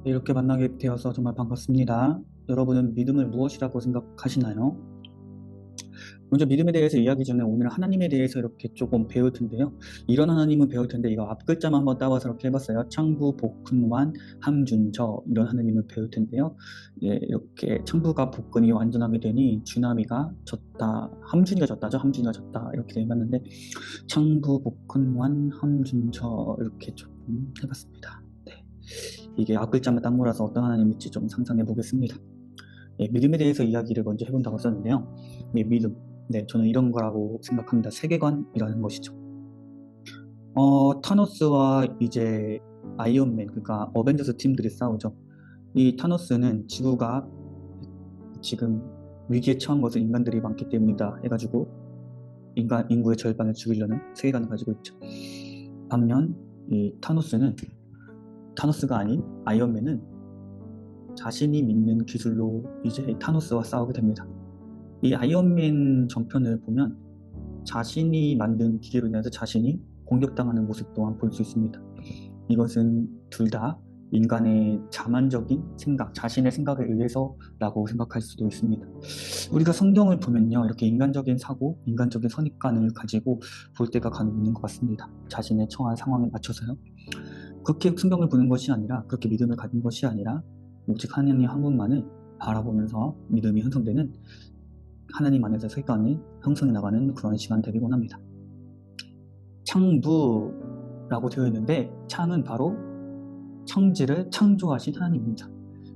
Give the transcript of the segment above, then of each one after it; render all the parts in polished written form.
네, 이렇게 만나게 되어서 정말 반갑습니다. 여러분은 믿음을 무엇이라고 생각하시나요? 먼저 믿음에 대해서 이야기 전에 오늘 하나님에 대해서 이렇게 조금 배울 텐데요. 이런 하나님은 배울 텐데 이거 앞 글자만 한번 따와서 이렇게 해봤어요. 창부, 복훈완, 함준저 이런 하나님을 배울 텐데요. 예, 이렇게 창부가 복근이 완전하게 되니 주나미가 졌다, 함준이가 졌다죠. 함준이가 졌다 이렇게 해봤는데 창부, 복훈완, 함준저 이렇게 조금 해봤습니다. 네. 이게 앞 글자만 딴 거라서 어떤 하나님일지 좀 상상해 보겠습니다. 예, 믿음에 대해서 이야기를 먼저 해본다고 썼는데요. 예, 믿음. 네, 저는 이런 거라고 생각합니다. 세계관이라는 것이죠. 타노스와 이제 아이언맨, 그러니까 어벤져스 팀들이 싸우죠. 이 타노스는 지구가 지금 위기에 처한 것은 인간들이 많기 때문이다 해가지고 인구의 절반을 죽이려는 세계관을 가지고 있죠. 반면 이 타노스가 아닌 아이언맨은 자신이 믿는 기술로 이제 타노스와 싸우게 됩니다. 이 아이언맨 전편을 보면 자신이 만든 기계로 인해서 자신이 공격당하는 모습 또한 볼 수 있습니다. 이것은 둘 다 인간의 자만적인 생각, 자신의 생각에 의해서라고 생각할 수도 있습니다. 우리가 성경을 보면요, 이렇게 인간적인 사고, 인간적인 선입관을 가지고 볼 때가 간혹 있는 것 같습니다. 자신의 처한 상황에 맞춰서요. 그렇게 성경을 보는 것이 아니라, 그렇게 믿음을 가진 것이 아니라 오직 하나님 한 분만을 바라보면서 믿음이 형성되는 하나님 안에서 세계관이 형성해 나가는 그런 시간 되길 원합니다. 창부라고 되어 있는데 창은 바로 천지를 창조하신 하나님입니다.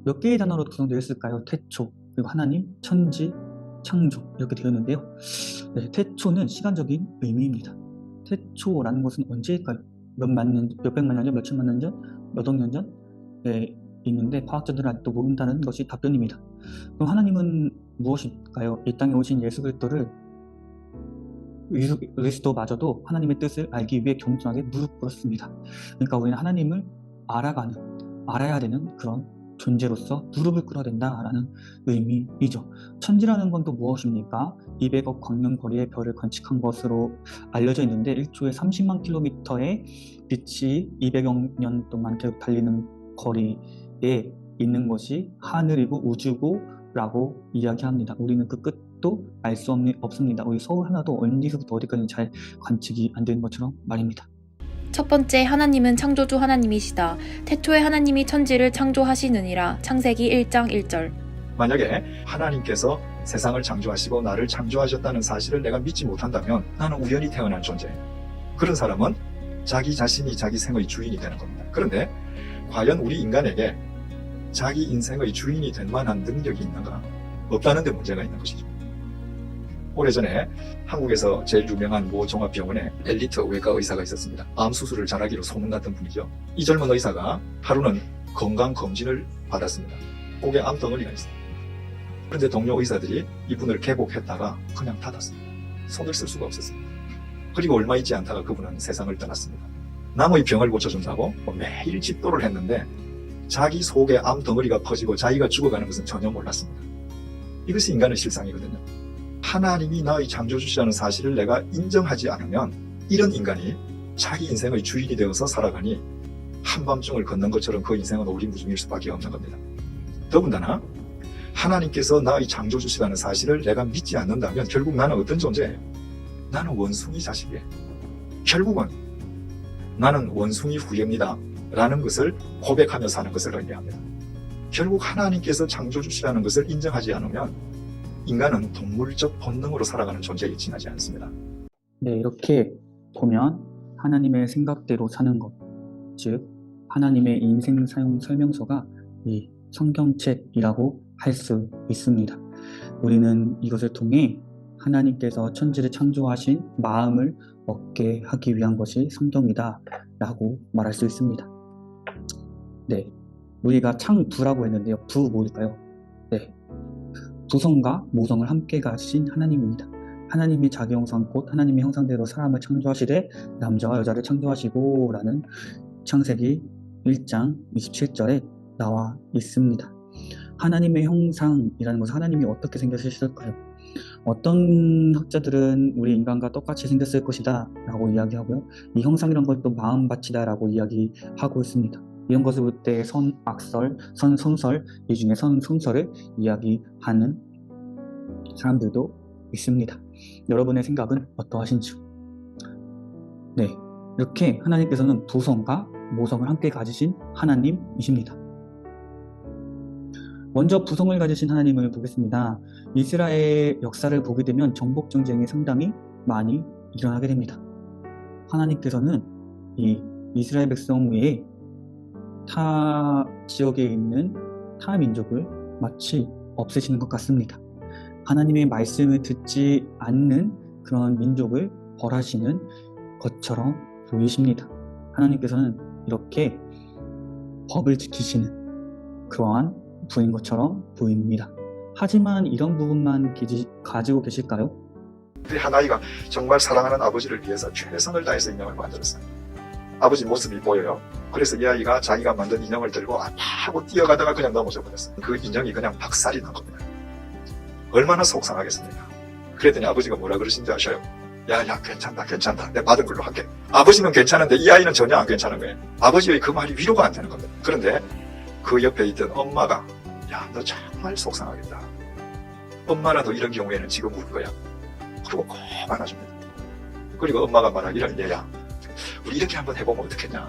몇 개의 단어로 구성되어 있을까요? 태초, 그리고 하나님, 천지, 창조 이렇게 되어 있는데요. 네, 태초는 시간적인 의미입니다. 태초라는 것은 언제일까요? 몇백만 년 전, 몇천만 년 전, 몇억 년 전? 네, 있는데 과학자들은 아직도 모른다는 것이 답변입니다. 그럼 하나님은 무엇일까요? 이 땅에 오신 예수 그리스도를 그리스도마저도 하나님의 뜻을 알기 위해 겸손하게 무릎 꿇었습니다. 그러니까 우리는 하나님을 알아야 되는 그런 존재로서 무릎을 꿇어야 된다라는 의미이죠. 천지라는 건 또 무엇입니까? 200억 광년 거리의 별을 관측한 것으로 알려져 있는데 1초에 30만 킬로미터의 빛이 200억 년 동안 계속 달리는 거리에 있는 것이 하늘이고 우주고 라고 이야기합니다. 우리는 그 끝도 알 수 없습니다. 우리 서울 하나도 어디서부터 어디까지 잘 관측이 안 되는 것처럼 말입니다. 첫 번째, 하나님은 창조주 하나님이시다. 태초에 하나님이 천지를 창조하시느니라. 창세기 1장 1절. 만약에 하나님께서 세상을 창조하시고 나를 창조하셨다는 사실을 내가 믿지 못한다면 나는 우연히 태어난 존재. 그런 사람은 자기 자신이 자기 생의 주인이 되는 겁니다. 그런데 과연 우리 인간에게 자기 인생의 주인이 될 만한 능력이 있는가? 없다는 데 문제가 있는 것이죠. 오래전에 한국에서 제일 유명한 모 종합병원에 엘리트 외과 의사가 있었습니다. 암 수술을 잘하기로 소문났던 분이죠. 이 젊은 의사가 하루는 건강검진을 받았습니다. 목에 암덩어리가 있습니다. 그런데 동료 의사들이 이분을 개복했다가 그냥 닫았습니다. 손을 쓸 수가 없었습니다. 그리고 얼마 있지 않다가 그분은 세상을 떠났습니다. 남의 병을 고쳐준다고 매일 집도를 했는데 자기 속에 암덩어리가 퍼지고 자기가 죽어가는 것은 전혀 몰랐습니다. 이것이 인간의 실상이거든요. 하나님이 나의 창조주시라는 사실을 내가 인정하지 않으면 이런 인간이 자기 인생의 주인이 되어서 살아가니 한밤중을 걷는 것처럼 그 인생은 오리무중일 수밖에 없는 겁니다. 더군다나 하나님께서 나의 창조주시라는 사실을 내가 믿지 않는다면 결국 나는 어떤 존재예요? 나는 원숭이 자식이에요. 결국은 나는 원숭이 후예입니다 라는 것을 고백하며 사는 것을 의미합니다. 결국 하나님께서 창조주시라는 것을 인정하지 않으면 인간은 동물적 본능으로 살아가는 존재에 지나지 않습니다. 네, 이렇게 보면 하나님의 생각대로 사는 것, 즉 하나님의 인생 사용 설명서가 이 성경책이라고 할 수 있습니다. 우리는 이것을 통해 하나님께서 천지를 창조하신 마음을 얻게 하기 위한 것이 성경이다 라고 말할 수 있습니다. 네, 우리가 창부라고 했는데요. 부 뭘까요? 네, 부성과 모성을 함께 가신 하나님입니다. 하나님이 자기 형상 곧 하나님의 형상대로 사람을 창조하시되 남자와 여자를 창조하시고 라는 창세기 1장 27절에 나와 있습니다. 하나님의 형상이라는 것은 하나님이 어떻게 생겼을까요? 어떤 학자들은 우리 인간과 똑같이 생겼을 것이다 라고 이야기하고요. 이 형상이란 걸 또 마음밭이다 라고 이야기하고 있습니다. 이런 것을 볼 때 선악설, 선성설, 이 중에 선성설을 이야기하는 사람들도 있습니다. 여러분의 생각은 어떠하신지? 네, 이렇게 하나님께서는 부성과 모성을 함께 가지신 하나님이십니다. 먼저 부성을 가지신 하나님을 보겠습니다. 이스라엘 역사를 보게 되면 정복 전쟁이 상당히 많이 일어나게 됩니다. 하나님께서는 이 이스라엘 백성 외에 타 지역에 있는 타 민족을 마치 없애시는 것 같습니다. 하나님의 말씀을 듣지 않는 그런 민족을 벌하시는 것처럼 보이십니다. 하나님께서는 이렇게 법을 지키시는 그러한 분인 것처럼 보입니다. 하지만 이런 부분만 가지고 계실까요? 우리 하나이가 정말 사랑하는 아버지를 위해서 최선을 다해서 인형을 만들었어요. 아버지 모습이 보여요. 그래서 이 아이가 자기가 만든 인형을 들고 아파하고 뛰어가다가 그냥 넘어져 버렸어요. 그 인형이 그냥 박살이 난 겁니다. 얼마나 속상하겠습니까? 그랬더니 아버지가 뭐라 그러신지 아셔요? 야, 괜찮다. 내가 받은 걸로 할게. 아버지는 괜찮은데 이 아이는 전혀 안 괜찮은 거예요. 아버지의 그 말이 위로가 안 되는 겁니다. 그런데 그 옆에 있던 엄마가, 야, 너 정말 속상하겠다. 엄마라도 이런 경우에는 지금 울 거야. 그리고 꼭 안아줍니다. 그리고 엄마가 말하기를, 얘야, 우리 이렇게 한번 해보면 어떻겠냐.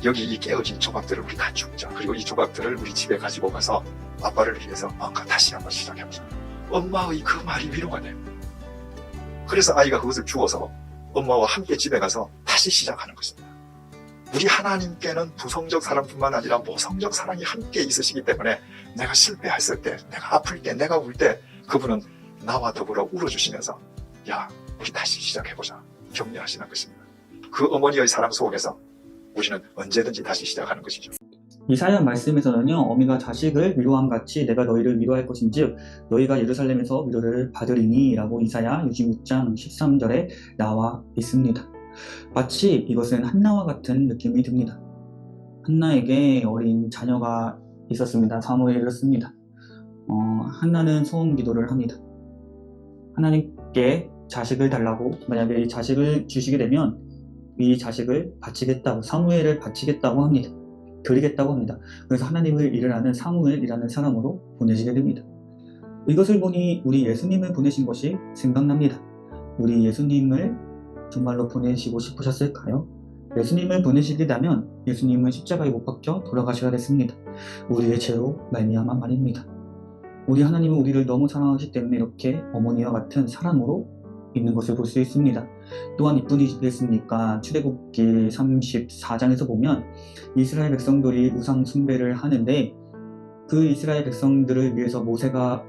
여기 이 깨어진 조각들을 우리 다 줍자. 그리고 이 조각들을 우리 집에 가지고 가서 아빠를 위해서 다시 한번 시작해보자. 엄마의 그 말이 위로가 돼요. 그래서 아이가 그것을 주워서 엄마와 함께 집에 가서 다시 시작하는 것입니다. 우리 하나님께는 부성적 사랑뿐만 아니라 모성적 사랑이 함께 있으시기 때문에 내가 실패했을 때, 내가 아플 때, 내가 울 때 그분은 나와 더불어 울어주시면서 야, 우리 다시 시작해보자. 격려하시는 것입니다. 그 어머니의 사랑 속에서 우리는 언제든지 다시 시작하는 것이죠. 이사야 말씀에서는요, 어미가 자식을 위로함 같이 내가 너희를 위로할 것인즉 너희가 예루살렘에서 위로를 받으리니 라고 이사야 66장 13절에 나와 있습니다. 마치 이것은 한나와 같은 느낌이 듭니다. 한나에게 어린 자녀가 있었습니다. 사무엘이 이렇습니다. 한나는 소원 기도를 합니다. 하나님께 자식을 달라고, 만약에 이 자식을 주시게 되면 이 자식을 바치겠다고, 사무엘을 바치겠다고 합니다. 드리겠다고 합니다. 그래서 하나님을 일을 하는 사무엘이라는 사람으로 보내시게 됩니다. 이것을 보니 우리 예수님을 보내신 것이 생각납니다. 우리 예수님을 정말로 보내시고 싶으셨을까요? 예수님을 보내시려면 예수님은 십자가에 못 박혀 돌아가셔야 됐습니다. 우리의 죄로 말미암아 말입니다. 우리 하나님은 우리를 너무 사랑하시기 때문에 이렇게 어머니와 같은 사랑으로 있는 것을 볼 수 있습니다. 또한 이뿐이겠습니까? 출애굽기 34장에서 보면 이스라엘 백성들이 우상 숭배를 하는데 그 이스라엘 백성들을 위해서 모세가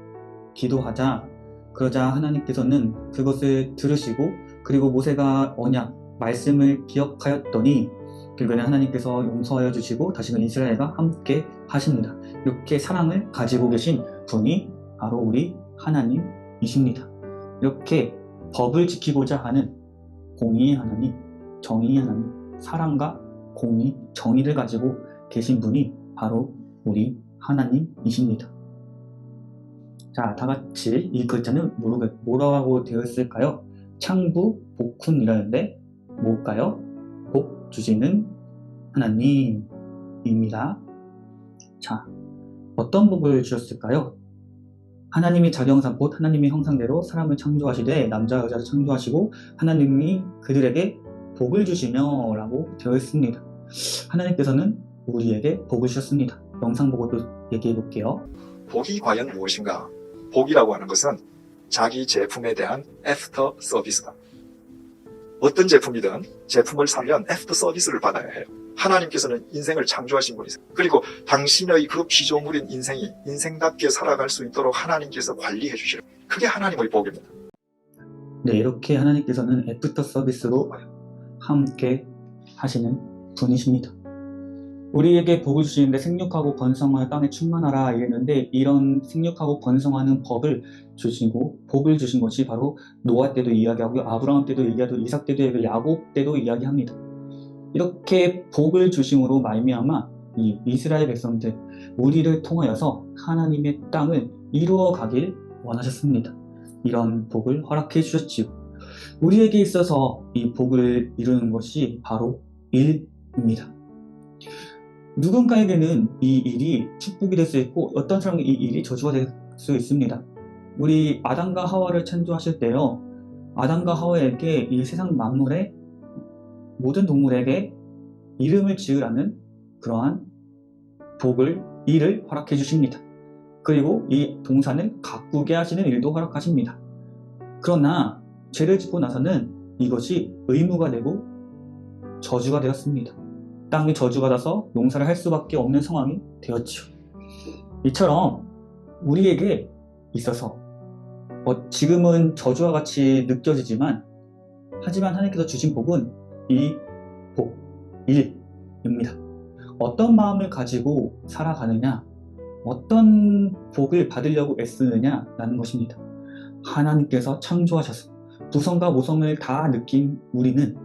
기도하자, 그러자 하나님께서는 그것을 들으시고, 그리고 모세가 언약, 말씀을 기억하였더니 결국에는 하나님께서 용서하여 주시고 다시금 이스라엘과 함께 하십니다. 이렇게 사랑을 가지고 계신 분이 바로 우리 하나님이십니다. 이렇게 법을 지키고자 하는 공의의 하나님, 정의의 하나님, 사랑과 공의, 정의를 가지고 계신 분이 바로 우리 하나님이십니다. 자, 다 같이 이 글자는 뭐라고 되어 있을까요? 창부 복훈이라는데 뭘까요? 복 주시는 하나님입니다. 자, 어떤 복을 주셨을까요? 하나님이 자기 형상 곧 하나님의 형상대로 사람을 창조하시되 남자 여자를 창조하시고 하나님이 그들에게 복을 주시며 라고 되어 있습니다. 하나님께서는 우리에게 복을 주셨습니다. 영상 보고 또 얘기해 볼게요. 복이 과연 무엇인가? 복이라고 하는 것은 자기 제품에 대한 애프터 서비스다. 어떤 제품이든 제품을 사면 애프터 서비스를 받아야 해요. 하나님께서는 인생을 창조하신 분이세요. 그리고 당신의 그 피조물인 인생이 인생답게 살아갈 수 있도록 하나님께서 관리해 주시는, 그게 하나님의 복입니다. 네, 이렇게 하나님께서는 애프터 서비스로 함께 하시는 분이십니다. 우리에게 복을 주시는데 생육하고 번성하여 땅에 충만하라 이랬는데, 이런 생육하고 번성하는 법을 주시고 복을 주신 것이 바로 노아 때도 이야기하고요, 아브라함 때도 얘기하고, 이삭 때도 얘기하고, 야곱 때도 이야기합니다. 이렇게 복을 주심으로 말미암아 이 이스라엘 백성들, 우리를 통하여서 하나님의 땅을 이루어 가길 원하셨습니다. 이런 복을 허락해 주셨지요. 우리에게 있어서 이 복을 이루는 것이 바로 일입니다. 누군가에게는 이 일이 축복이 될 수 있고 어떤 사람은 이 일이 저주가 될 수 있습니다. 우리 아담과 하와를 창조하실 때요, 아담과 하와에게 이 세상 만물의 모든 동물에게 이름을 지으라는 그러한 일을 허락해 주십니다. 그리고 이 동산을 가꾸게 하시는 일도 허락하십니다. 그러나 죄를 짓고 나서는 이것이 의무가 되고 저주가 되었습니다. 땅이 저주받아서 농사를 할 수밖에 없는 상황이 되었죠. 이처럼 우리에게 있어서 지금은 저주와 같이 느껴지지만, 하지만 하나님께서 주신 복은 이 복, 일입니다. 어떤 마음을 가지고 살아가느냐, 어떤 복을 받으려고 애쓰느냐라는 것입니다. 하나님께서 창조하셔서 부성과 모성을 다 느낀 우리는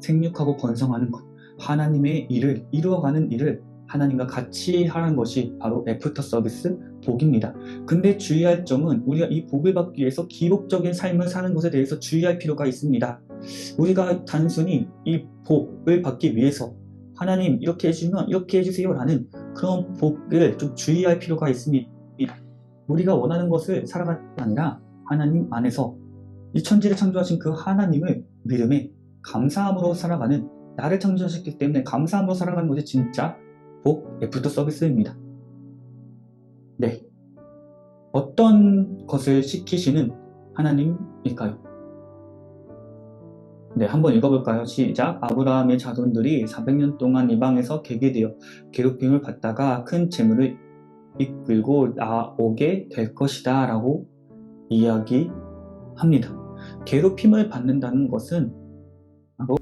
생육하고 번성하는 것, 하나님의 일을 이루어가는 일을 하나님과 같이 하는 것이 바로 애프터 서비스 복입니다. 근데 주의할 점은 우리가 이 복을 받기 위해서 기복적인 삶을 사는 것에 대해서 주의할 필요가 있습니다. 우리가 단순히 이 복을 받기 위해서 하나님 이렇게 해주면 이렇게 해주세요 라는 그런 복을 좀 주의할 필요가 있습니다. 우리가 원하는 것을 살아가는 게 아니라 하나님 안에서 이 천지를 창조하신 그 하나님을 믿음에 감사함으로 살아가는, 나를 창조하셨기 때문에 감사함으로 살아가는 것이 진짜 복 애프터 서비스입니다. 네, 어떤 것을 시키시는 하나님일까요? 네, 한번 읽어볼까요? 시작. 아브라함의 자손들이 400년 동안 이방에서 계계되어 괴롭힘을 받다가 큰 재물을 이끌고 나오게 될 것이다 라고 이야기합니다. 괴롭힘을 받는다는 것은 바로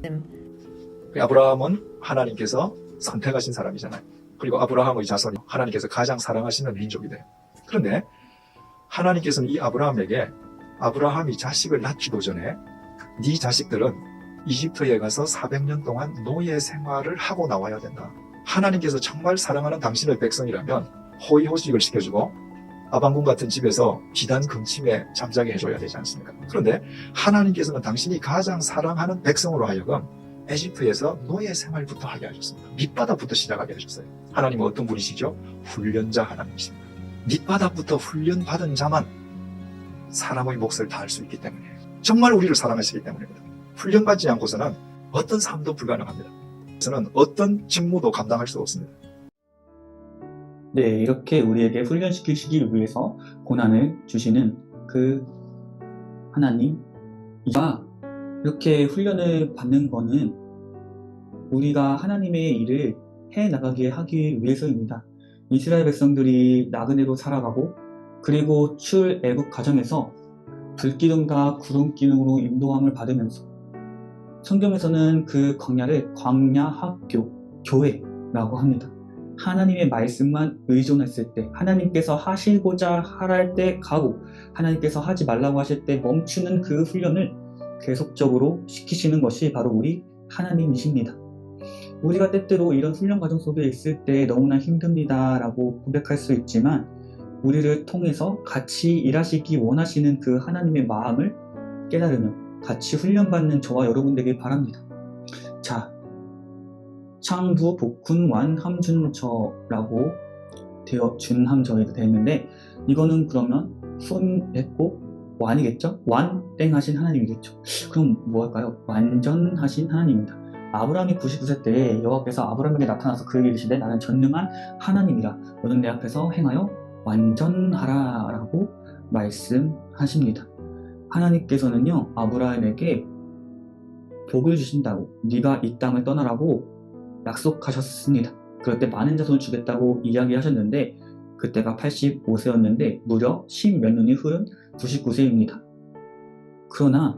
아브라함은 하나님께서 선택하신 사람이잖아요. 그리고 아브라함의 자손이 하나님께서 가장 사랑하시는 민족이 돼요. 그런데 하나님께서는 이 아브라함에게, 아브라함이 자식을 낳기도 전에 네 자식들은 이집트에 가서 400년 동안 노예 생활을 하고 나와야 된다. 하나님께서 정말 사랑하는 당신의 백성이라면 호의호식을 시켜주고 아방궁 같은 집에서 비단 금침에 잠자게 해줘야 되지 않습니까? 그런데 하나님께서는 당신이 가장 사랑하는 백성으로 하여금 에집트에서 노예 생활부터 하게 하셨습니다. 밑바닥부터 시작하게 하셨어요. 하나님은 어떤 분이시죠? 훈련자 하나님이십니다. 밑바닥부터 훈련받은 자만 사람의 몫을 다할 수 있기 때문이에요. 정말 우리를 사랑하시기 때문입니다. 훈련받지 않고서는 어떤 삶도 불가능합니다. 그래서는 어떤 직무도 감당할 수 없습니다. 네, 이렇게 우리에게 훈련시키시기 위해서 고난을 주시는 그 하나님이자, 이렇게 훈련을 받는 거는 우리가 하나님의 일을 해나가게 하기 위해서입니다. 이스라엘 백성들이 나그네로 살아가고, 그리고 출애굽 과정에서 불기둥과 구름기둥으로 인도함을 받으면서, 성경에서는 그 광야를 광야학교, 교회라고 합니다. 하나님의 말씀만 의존했을 때, 하나님께서 하시고자 하랄 때 가고, 하나님께서 하지 말라고 하실 때 멈추는 그 훈련을 계속적으로 시키시는 것이 바로 우리 하나님이십니다. 우리가 때때로 이런 훈련 과정 속에 있을 때 너무나 힘듭니다 라고 고백할 수 있지만, 우리를 통해서 같이 일하시기 원하시는 그 하나님의 마음을 깨달으며 같이 훈련받는 저와 여러분 되길 바랍니다. 자, 창부 복훈 완 함준처라고 준함저에도 되어 있는데, 이거는 그러면 순했고 완이겠죠? 완땡하신 하나님이겠죠? 그럼 뭐 할까요? 완전하신 하나님입니다. 아브라함이 99세 때 여호와께서 아브라함에게 나타나서 그에게 이르시되 나는 전능한 하나님이라, 너는 내 앞에서 행하여 완전하라 라고 말씀하십니다. 하나님께서는요, 아브라함에게 복을 주신다고, 네가 이 땅을 떠나라고 약속하셨습니다. 그럴 때 많은 자손을 주겠다고 이야기하셨는데, 그때가 85세였는데 무려 10몇 년이 흐른 99세입니다. 그러나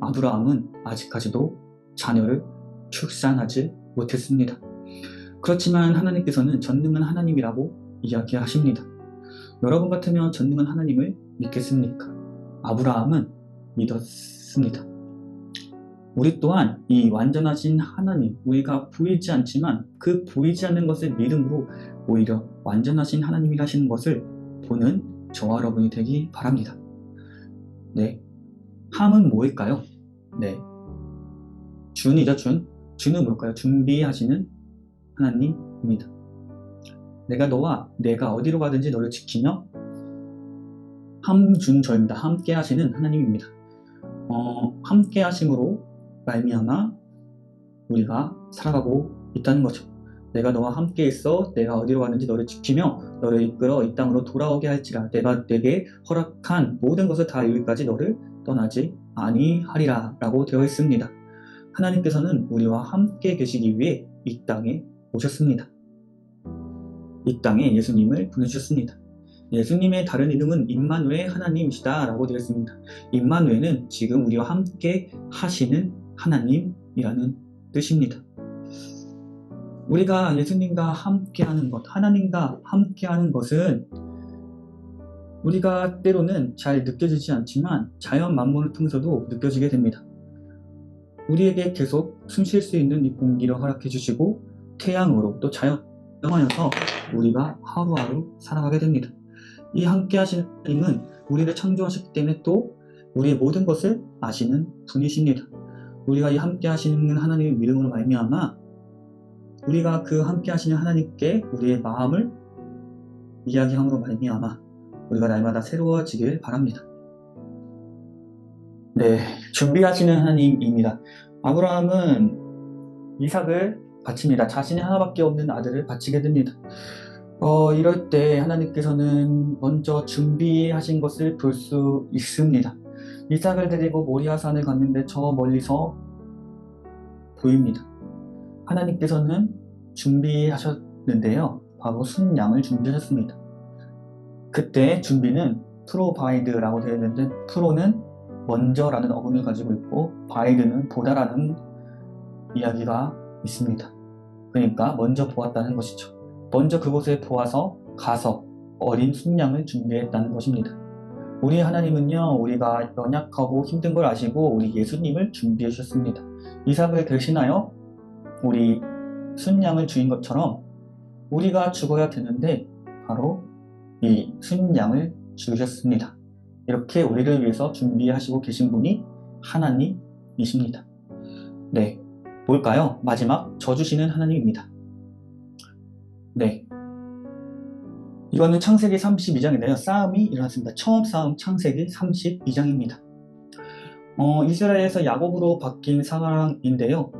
아브라함은 아직까지도 자녀를 출산하지 못했습니다. 그렇지만 하나님께서는 전능한 하나님이라고 이야기하십니다. 여러분 같으면 전능한 하나님을 믿겠습니까? 아브라함은 믿었습니다. 우리 또한 이 완전하신 하나님, 우리가 보이지 않지만 그 보이지 않는 것을 믿음으로 오히려 완전하신 하나님이라시는 것을 보는 저와 여러분이 되기 바랍니다. 네, 함은 뭐일까요? 네, 준이죠. 준은 뭘까요? 준비하시는 하나님, 내가 너와 내가 어디로 가든지 너를 지키며 함준절입니다. 함께 하시는 하나님입니다. 함께 하심으로 말미암아 우리가 살아가고 있다는 거죠. 내가 너와 함께 있어 내가 어디로 가는지 너를 지키며 너를 이끌어 이 땅으로 돌아오게 할지라. 내가 내게 허락한 모든 것을 다 이루기까지 너를 떠나지 아니하리라 라고 되어 있습니다. 하나님께서는 우리와 함께 계시기 위해 이 땅에 오셨습니다. 이 땅에 예수님을 보내주셨습니다. 예수님의 다른 이름은 임마누엘 하나님이시다 라고 되어 있습니다. 임마누엘은 지금 우리와 함께 하시는 하나님이라는 뜻입니다. 우리가 예수님과 함께하는 것, 하나님과 함께하는 것은 우리가 때로는 잘 느껴지지 않지만 자연 만물을 통해서도 느껴지게 됩니다. 우리에게 계속 숨 쉴 수 있는 이 공기를 허락해 주시고 태양으로 또 자연 영하여서 우리가 하루하루 살아가게 됩니다. 이 함께 하시는 하나님은 우리를 창조하셨기 때문에 또 우리의 모든 것을 아시는 분이십니다. 우리가 이 함께 하시는 하나님의 믿음으로 말미암아 우리가 그 함께 하시는 하나님께 우리의 마음을 이야기함으로 말미암아 우리가 날마다 새로워지길 바랍니다. 네, 준비하시는 하나님입니다. 아브라함은 이삭을 바칩니다. 자신의 하나밖에 없는 아들을 바치게 됩니다. 이럴 때 하나님께서는 먼저 준비하신 것을 볼 수 있습니다. 이삭을 데리고 모리아산을 갔는데 저 멀리서 보입니다. 하나님께서는 준비하셨는데요. 바로 순양을 준비하셨습니다. 그때 준비는 프로바이드라고 되어 있는데 프로는 먼저라는 어근을 가지고 있고 바이드는 보다라는 이야기가 있습니다. 그러니까 먼저 보았다는 것이죠. 먼저 그곳에 보아서 가서 어린 순양을 준비했다는 것입니다. 우리 하나님은요, 우리가 연약하고 힘든 걸 아시고 우리 예수님을 준비해 주셨습니다. 이삭을 대신하여 우리 순양을 주인 것처럼 우리가 죽어야 되는데 바로 이 순양을 죽으셨습니다. 이렇게 우리를 위해서 준비하시고 계신 분이 하나님이십니다. 네, 뭘까요? 마지막 져주시는 하나님입니다. 네, 이거는 창세기 32장인데요. 싸움이 일어났습니다. 처음 싸움 창세기 32장입니다. 이스라엘에서 야곱으로 바뀐 상황인데요.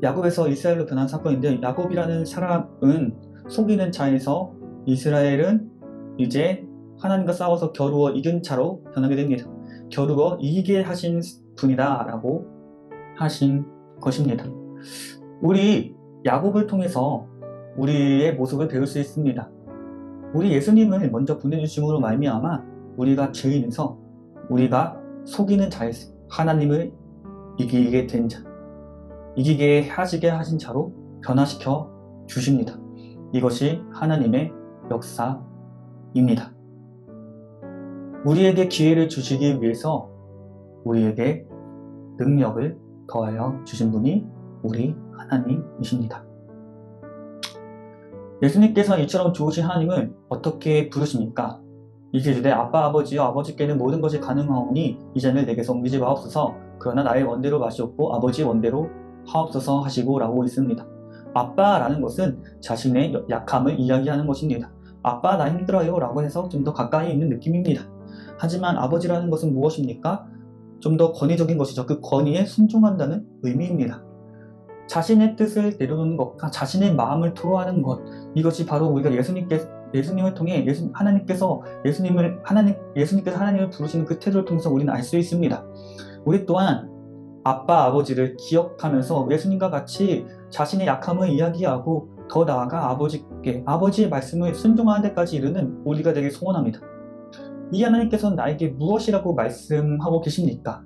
야곱에서 이스라엘로 변한 사건인데 야곱이라는 사람은 속이는 자에서 이스라엘은 이제 하나님과 싸워서 겨루어 이긴 자로 변하게 됩니다. 겨루어 이기게 하신 분이다 라고 하신 것입니다. 우리 야곱을 통해서 우리의 모습을 배울 수 있습니다. 우리 예수님을 먼저 보내주심으로 말미암아 우리가 죄인에서 우리가 속이는 자에서 하나님을 이기게 된 자, 이기게 하시게 하신 자로 변화시켜 주십니다. 이것이 하나님의 역사입니다. 우리에게 기회를 주시기 위해서 우리에게 능력을 더하여 주신 분이 우리 하나님이십니다. 예수님께서 이처럼 좋으신 하나님을 어떻게 부르십니까? 이제주되 아빠 아버지여 아버지께는 모든 것이 가능하오니 이제는 내게서 옮기지 마옵소서. 그러나 나의 원대로 마시옵고 아버지 원대로 하옵소서 하시고 라고 있습니다. 아빠라는 것은 자신의 약함을 이야기하는 것입니다. 아빠 나 힘들어요 라고 해서 좀 더 가까이 있는 느낌입니다. 하지만 아버지라는 것은 무엇입니까? 좀 더 권위적인 것이죠. 그 권위에 순종한다는 의미입니다. 자신의 뜻을 내려놓는 것과 자신의 마음을 토로하는 것, 이것이 바로 우리가 예수님을 통해 하나님께서 하나님을 부르시는 그 태도를 통해서 우리는 알 수 있습니다. 우리 또한 아빠 아버지를 기억하면서 예수님과 같이 자신의 약함을 이야기하고 더 나아가 아버지의 말씀을 순종하는 데까지 이르는 우리가 되길 소원합니다. 이 하나님께서는 나에게 무엇이라고 말씀하고 계십니까?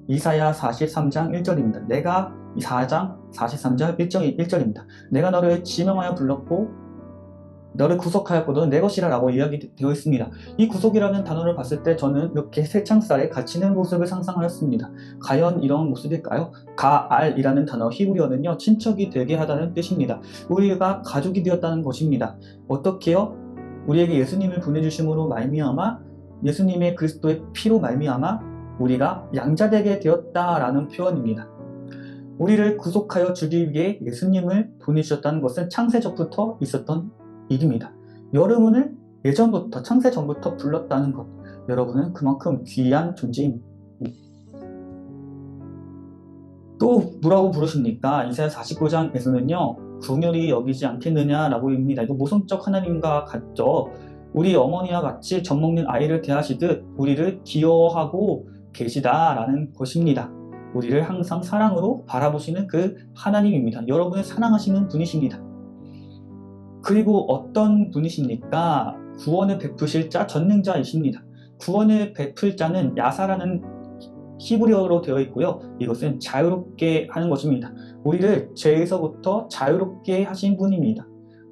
이사야 43장 1절입니다. 내가 4장 43절 1절입니다. 내가 너를 지명하여 불렀고 너를 구속하였고 너는 내 것이라 라고 이야기되어 있습니다. 이 구속이라는 단어를 봤을 때 저는 이렇게 새창살에 갇히는 모습을 상상하였습니다. 과연 이런 모습일까요? 가알이라는 단어 히브리어는요 친척이 되게 하다는 뜻입니다. 우리가 가족이 되었다는 것입니다. 어떻게요? 우리에게 예수님을 보내주심으로 말미암아 예수님의 그리스도의 피로 말미암아 우리가 양자되게 되었다라는 표현입니다. 우리를 구속하여 주기 위해 예수님을 보내주셨다는 것은 창세전부터 있었던 일입니다. 여러분을 예전부터 창세 전부터 불렀다는 것, 여러분은 그만큼 귀한 존재입니다. 또 뭐라고 부르십니까? 이사야 49장에서는요, 궁휼히 여기지 않겠느냐라고 입니다. 이거 모성적 하나님과 같죠. 우리 어머니와 같이 젖 먹는 아이를 대하시듯 우리를 기여하고 계시다라는 것입니다. 우리를 항상 사랑으로 바라보시는 그 하나님입니다. 여러분을 사랑하시는 분이십니다. 그리고 어떤 분이십니까? 구원을 베푸실 자, 전능자이십니다. 구원을 베풀 자는 야사라는 히브리어로 되어 있고요. 이것은 자유롭게 하는 것입니다. 우리를 죄에서부터 자유롭게 하신 분입니다.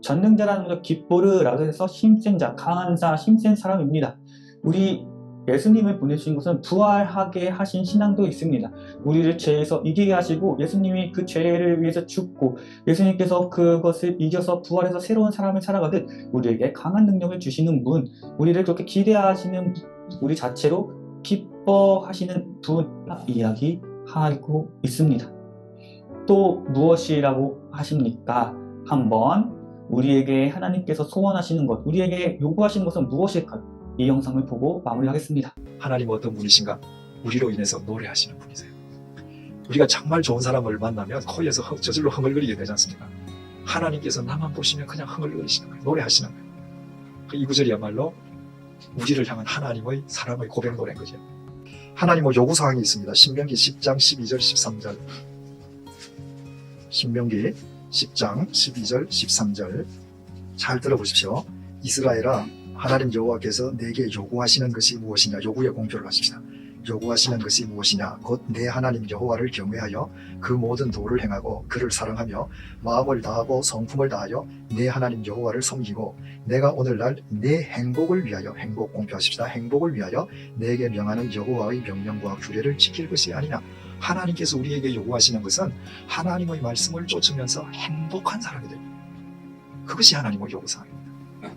전능자라는 것, 기뽀르라고 해서 힘센 자, 강한 자, 힘센 사람입니다. 우리 예수님을 보내주신 것은 부활하게 하신 신앙도 있습니다. 우리를 죄에서 이기게 하시고 예수님이 그 죄를 위해서 죽고 예수님께서 그것을 이겨서 부활해서 새로운 사람을 살아가듯 우리에게 강한 능력을 주시는 분, 우리를 그렇게 기대하시는 우리 자체로 기뻐하시는 분 이야기하고 있습니다. 또 무엇이라고 하십니까? 한번 우리에게 하나님께서 소원하시는 것, 우리에게 요구하시는 것은 무엇일까요? 이 영상을 보고 마무리하겠습니다. 하나님 어떤 분이신가? 우리로 인해서 노래하시는 분이세요. 우리가 정말 좋은 사람을 만나면 코에서 저절로 흥얼거리게 되지 않습니까? 하나님께서 나만 보시면 그냥 흥얼거리시는 거예요. 노래하시는 거예요. 이 구절이야말로 우리를 향한 하나님의 사랑의 고백 노래인 거죠. 하나님의 요구사항이 있습니다. 신명기 10장 12절 13절. 신명기 10장 12절 13절 잘 들어보십시오. 이스라엘아, 하나님 여호와께서 내게 요구하시는 것이 무엇이냐? 요구의 공표를 하십시다. 요구하시는 것이 무엇이냐? 곧 내 하나님 여호와를 경외하여 그 모든 도를 행하고 그를 사랑하며 마음을 다하고 성품을 다하여 내 하나님 여호와를 섬기고 내가 오늘날 내 행복을 위하여, 행복 공표하십시다. 행복을 위하여 내게 명하는 여호와의 명령과 규례를 지킬 것이 아니냐? 하나님께서 우리에게 요구하시는 것은 하나님의 말씀을 쫓으면서 행복한 사람이 되는, 그것이 하나님의 요구사항입니다.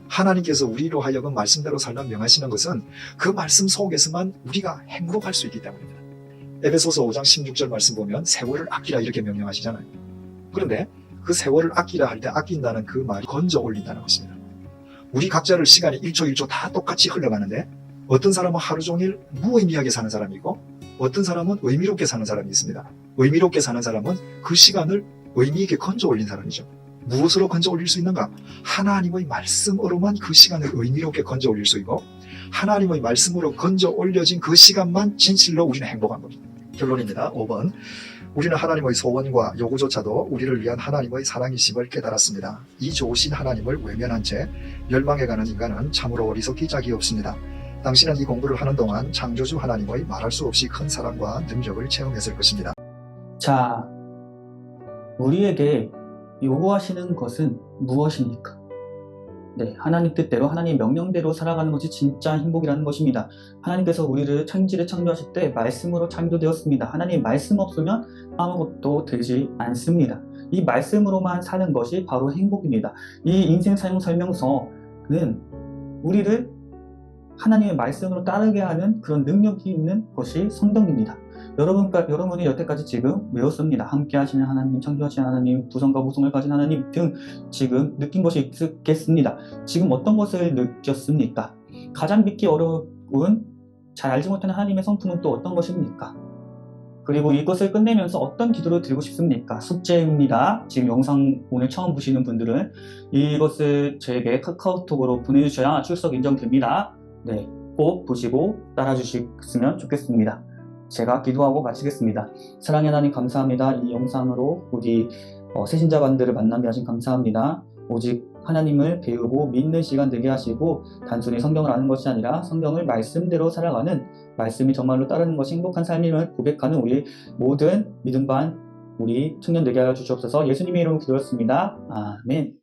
하나님께서 우리로 하여금 말씀대로 살라 명하시는 것은 그 말씀 속에서만 우리가 행복할 수 있기 때문입니다. 에베소서 5장 16절 말씀 보면 세월을 아끼라 이렇게 명령하시잖아요. 그런데 그 세월을 아끼라 할 때 아낀다는 그 말이 건져 올린다는 것입니다. 우리 각자를 시간이 1초 1초 다 똑같이 흘러가는데 어떤 사람은 하루 종일 무의미하게 사는 사람이 있고 어떤 사람은 의미롭게 사는 사람이 있습니다. 의미롭게 사는 사람은 그 시간을 의미 있게 건져 올린 사람이죠. 무엇으로 건져 올릴 수 있는가? 하나님의 말씀으로만 그 시간을 의미롭게 건져 올릴 수 있고 하나님의 말씀으로 건져 올려진 그 시간만 진실로 우리는 행복한 겁니다. 결론입니다. 5번. 우리는 하나님의 소원과 요구조차도 우리를 위한 하나님의 사랑이심을 깨달았습니다. 이 좋으신 하나님을 외면한 채 멸망해가는 인간은 참으로 어리석기 짝이 없습니다. 당신은 이 공부를 하는 동안 창조주 하나님의 말할 수 없이 큰 사랑과 능력을 체험했을 것입니다. 자, 우리에게 요구하시는 것은 무엇입니까? 네, 하나님 뜻대로 하나님 명령대로 살아가는 것이 진짜 행복이라는 것입니다. 하나님께서 우리를 천지를 창조하실 때 말씀으로 창조되었습니다. 하나님 말씀 없으면 아무것도 되지 않습니다. 이 말씀으로만 사는 것이 바로 행복입니다. 이 인생 사용 설명서는 우리를 하나님의 말씀으로 따르게 하는 그런 능력이 있는 것이 성경입니다. 여러분이 여태까지 지금 외웠습니다. 함께 하시는 하나님, 창조하시는 하나님, 부성과 모성을 가진 하나님 등 지금 느낀 것이 있겠습니다. 지금 어떤 것을 느꼈습니까? 가장 믿기 어려운, 잘 알지 못하는 하나님의 성품은 또 어떤 것입니까? 그리고 이것을 끝내면서 어떤 기도를 드리고 싶습니까? 숙제입니다. 지금 영상 오늘 처음 보시는 분들은 이것을 저에게 카카오톡으로 보내주셔야 출석 인정됩니다. 네, 꼭 보시고 따라주셨으면 좋겠습니다. 제가 기도하고 마치겠습니다. 사랑의 하나님 감사합니다. 이 영상으로 우리 새신자반들을 만나게 하신 감사합니다. 오직 하나님을 배우고 믿는 시간 되게 하시고 단순히 성경을 아는 것이 아니라 성경을 말씀대로 살아가는, 말씀이 정말로 따르는 것이 행복한 삶임을 고백하는 우리 모든 믿음반 우리 청년 되게 하여 주시옵소서. 예수님의 이름으로 기도했습니다. 아멘.